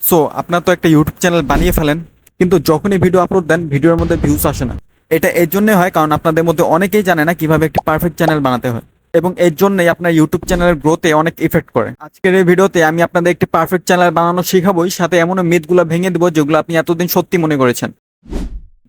So আপনার তো একটা ইউটিউব চ্যানেল বানিয়ে ফেলেন, কিন্তু যখনই ভিডিও আপলোড দেন ভিডিওর মধ্যে ভিউজ আসে না। এটা এর জন্যই হয় কারণ আপনাদের মধ্যে অনেকেই জানে না কিভাবে একটি পারফেক্ট চ্যানেল বানাতে হয়, এবং এর জন্যই আপনার ইউটিউব চ্যানেলের গ্রোথে অনেক ইফেক্ট করে। আজকের এই ভিডিওতে আমি আপনাদের একটি পারফেক্ট চ্যানেল বানানো শেখাবোই, সাথে এমন মিথগুলো ভেঙে দেবো যেগুলো আপনি এতদিন সত্যি মনে করেছেন।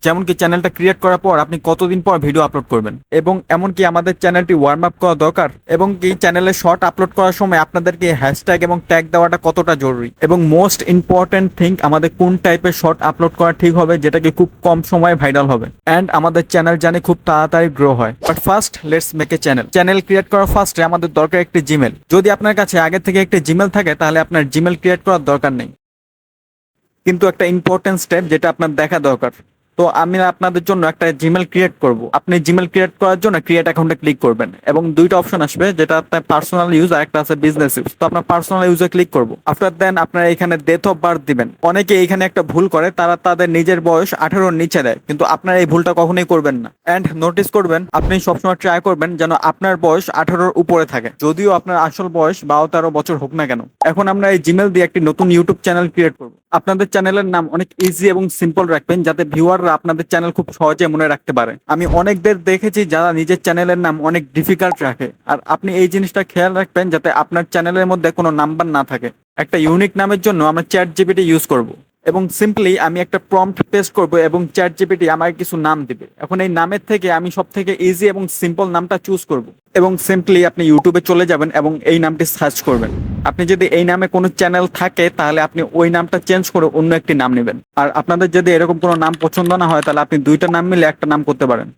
যেমন কি চ্যানেলটা ক্রিয়েট করার পর আপনি কতদিন পর ভিডিও আপলোড করবেন, এবং এমনকি আমাদের চ্যানেলটি ওয়ার্ম আপ করা দরকার, এবং কি চ্যানেলে শর্ট আপলোড করার সময় আপনাদেরকে হ্যাশট্যাগ এবং ট্যাগ দেওয়াটা কতটা জরুরি, এবং মোস্ট ইম্পর্টেন্ট থিং আমাদের কোন টাইপের শর্ট আপলোড করা ঠিক হবে যেটা কি খুব কম সময়ে ভাইরাল হবে অ্যান্ড আমাদের চ্যানেল জানে খুব তাড়াতাড়ি গ্রো হয়। But first let's make a channel. Channel create করার ফার্স্টে আমাদের দরকার একটি জিমেল। যদি আপনার কাছে আগে থেকে একটি জিমেল থাকে তাহলে আপনার জিমেল ক্রিয়েট করার দরকার নেই, কিন্তু একটা ইম্পর্টেন্ট স্টেপ যেটা আপনার দেখা দরকার। তো আমি আপনাদের জন্য একটা জিমেল ক্রিয়েট করব। আপনি জিমেল ক্রিয়েট করার জন্য ক্রিয়েট অ্যাকাউন্টে ক্লিক করবেন এবং দুইটা অপশন আসবে, যেটা আপনার পার্সোনাল ইউজ আর একটা আছে বিজনেস ইউজ। তো আপনার পার্সোনাল ইউজে ক্লিক করব। আফটার দেন আপনারা এখানে ডেট অফ বার্থ দিবেন। অনেকে এখানে একটা ভুল করে, তারা তাদের নিজের বয়স 18-র নিচে দেয়, কিন্তু আপনারা এই ভুলটা কখনোই করবেন না। অ্যান্ড নোটিস করবেন, আপনি সবসময় ট্রাই করবেন যেন আপনার বয়স 18-র উপরে থাকে, যদিও আপনার আসল বয়স 12-13 বছর হোক না কেন। এখন আমরা এই জিমেল দিয়ে একটি নতুন ইউটিউব চ্যানেল ক্রিয়েট করব। আপনাদের চ্যানেলের নাম অনেক ইজি এবং সিম্পল রাখবেন, যাতে ভিউয়াররা আপনাদের চ্যানেল খুব সহজে মনে রাখতে পারে। আমি অনেকদের দেখেছি যারা নিজের চ্যানেলের নাম অনেক ডিফিকাল্ট রাখে, আর আপনি এই জিনিসটা খেয়াল রাখবেন যাতে আপনার চ্যানেলের মধ্যে কোনো নাম্বার না থাকে। একটা ইউনিক নামের জন্য আমরা চ্যাট জিপিটি ইউজ করব, এবং সিম্পলি আমি একটা প্রম্পট পেস্ট করব এবং চ্যাট জিপিটি আমাকে কিছু নাম দিবে। এখন এই নামের থেকে আমি সব থেকে ইজি এবং সিম্পল নামটা চুজ করব, এবং সিম্পলি আপনি ইউটিউবে চলে যাবেন এবং এই নামটি সার্চ করবেন। আপনি যদি এই নামে কোনো চ্যানেল থাকে তাহলে আপনি ওই নামটা চেঞ্জ করে অন্য একটি নাম নেবেন। আর আপনাদের যদি এরকম কোনো নাম পছন্দ না হয় তাহলে আপনি দুইটা নাম মিলে একটা নাম করতে পারেন।